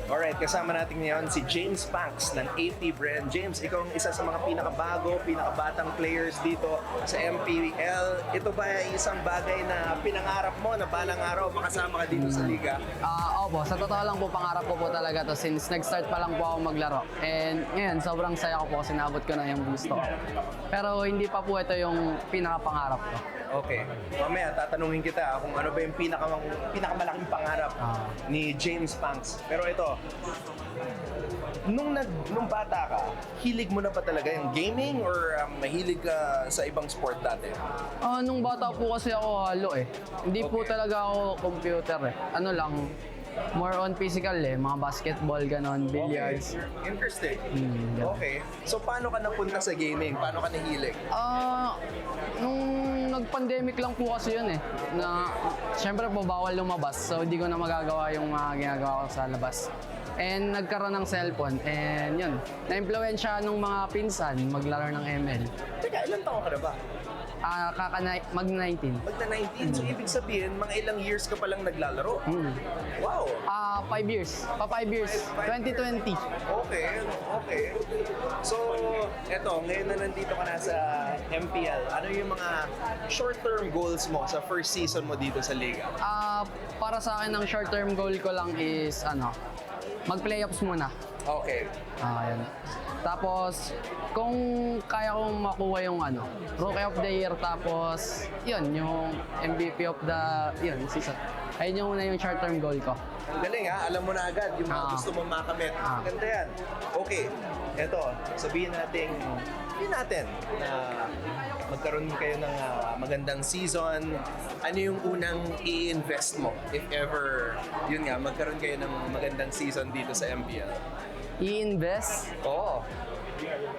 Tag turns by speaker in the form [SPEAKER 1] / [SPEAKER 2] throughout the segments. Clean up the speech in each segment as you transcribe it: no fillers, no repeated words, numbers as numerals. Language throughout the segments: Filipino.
[SPEAKER 1] Alright, kasama natin ngayon si James Panks ng AT Brand. James, ikaw ang isa sa mga pinakabago, pinakabatang players dito sa MPL. Ito ba ay isang bagay na pinangarap mo na balang araw makasama ka dito sa liga?
[SPEAKER 2] Opo, sa totoo lang po, pangarap ko po talaga to since nag-start pa lang po ako maglaro. And ngayon, sobrang saya ko po kasi naabot ko na yung gusto ko. Pero hindi pa po ito yung pinakapangarap ko.
[SPEAKER 1] Okay. Mamaya, tatanungin kita kung ano ba yung pinakamalaking pangarap ni James Panks. Pero ito, nung bata ka, hilig mo na ba talaga yung gaming or mahilig ka sa ibang sport dati?
[SPEAKER 2] Nung bata po kasi ako halo eh. Hindi po
[SPEAKER 1] Okay.
[SPEAKER 2] talaga ako computer eh. Ano lang, more on physical eh. Mga basketball, ganon, billiards.
[SPEAKER 1] Okay. Interesting.
[SPEAKER 2] Yeah.
[SPEAKER 1] Okay. So, paano ka napunta sa gaming? Paano ka nahilig?
[SPEAKER 2] Nung nag-pandemic lang po kasi yun eh. Na, syempre po bawal lumabas. So, hindi ko na magagawa yung mga ginagawa ko sa labas. And nagkaroon ng cellphone. And yun, na-impluensya nung mga pinsan maglaro ng ML.
[SPEAKER 1] Teka, ilang taon ka na ba?
[SPEAKER 2] Mag-19.
[SPEAKER 1] Magna-19. So, ibig sabihin, mga ilang years ka palang naglalaro. Wow.
[SPEAKER 2] 5 years. 5 years. 2020.
[SPEAKER 1] Okay, okay. So, eto, ngayon na nandito ka na sa MPL, ano yung mga short-term goals mo sa first season mo dito sa Liga?
[SPEAKER 2] Para sa akin, ang short-term goal ko lang is, mag-playoffs muna.
[SPEAKER 1] Okay.
[SPEAKER 2] Yan. Tapos, kung kaya kong makuha yung Rookie of the Year, tapos, yun, yung MVP of the, season. Ayun yung una yung short-term goal ko.
[SPEAKER 1] Ang galing ha, alam mo na agad yung mga gusto mong makamit. Ganda yan. Okay, eto, sabihin natin na magkaroon kayo ng magandang season. Ano yung unang i-invest mo if ever, yun nga, magkaroon kayo ng magandang season dito sa MPL?
[SPEAKER 2] I-invest?
[SPEAKER 1] Oo.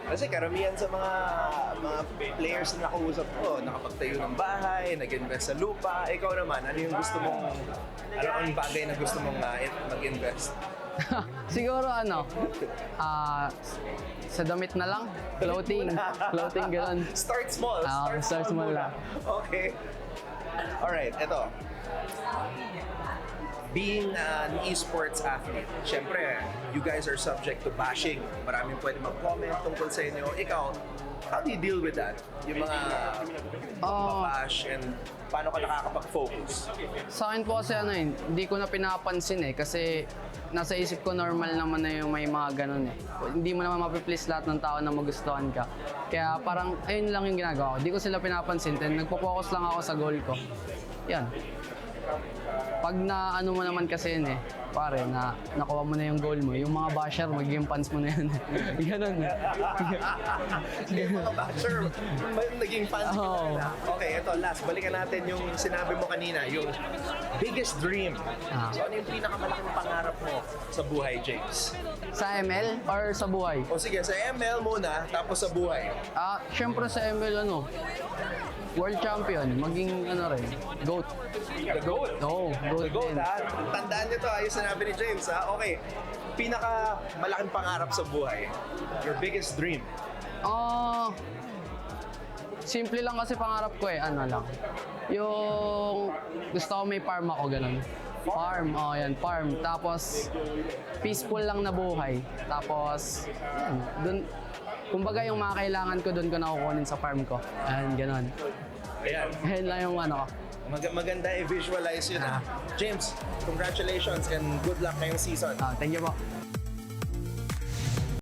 [SPEAKER 1] Kasi karamihan sa mga players na nakausap ko, nakapagtayo ng bahay, nag-invest sa lupa. Ikaw naman, ano yung gusto mong, ano ang bagay na gusto mong mag-invest?
[SPEAKER 2] Siguro sa damit na lang. Clothing. Clothing, gano'n.
[SPEAKER 1] Start small.
[SPEAKER 2] Start small lang.
[SPEAKER 1] Okay. Alright, eto. Being an esports athlete, syempre, you guys are subject to bashing. Maraming pwede mag-comment tungkol sa inyo. Ikaw, how do you deal with that? Yung mga bash and paano ka nakakapag-focus?
[SPEAKER 2] Sa akin po kasi hindi ko na pinapansin eh. Kasi nasa isip ko normal naman na yung may mga ganun eh. Hindi mo naman mapiplease lahat ng tao na magustuhan ka. Kaya parang ayun lang yung ginagawa ko. Hindi ko sila pinapansin. Then nagpo-focus lang ako sa goal ko. Yan. Pag mo naman kasi yun eh, pare, na nakuha mo na yung goal mo, yung mga basher, magiging fans mo na yun. Ganon.
[SPEAKER 1] Yung mga basher, naging fans ko na. Okay, ito, last, balikan natin yung sinabi mo kanina, yung biggest dream. So, ano yung pinakamalaking pangarap mo sa buhay, James?
[SPEAKER 2] Sa ML or sa buhay?
[SPEAKER 1] O sige, sa ML muna, tapos sa buhay.
[SPEAKER 2] Syempre sa ML world champion, maging rin, GOAT.
[SPEAKER 1] The GOAT?
[SPEAKER 2] Oo, GOAT
[SPEAKER 1] The GOAT,
[SPEAKER 2] din.
[SPEAKER 1] ha? Tandaan nyo to, yung sinabi ni James, ha? Okay, pinakamalaking pangarap sa buhay. Your biggest dream.
[SPEAKER 2] Simple lang kasi pangarap ko eh, yung gusto ko may farm ako, ganun. Farm, farm. Tapos, peaceful lang na buhay. Tapos, dun, kumbaga yung mga kailangan ko dun ko nakukunin sa farm ko. Ganun.
[SPEAKER 1] Ayan.
[SPEAKER 2] Ayan lang yung ko.
[SPEAKER 1] Maganda i-visualize yun, ha? James, congratulations and good luck ngayong season.
[SPEAKER 2] Thank you po.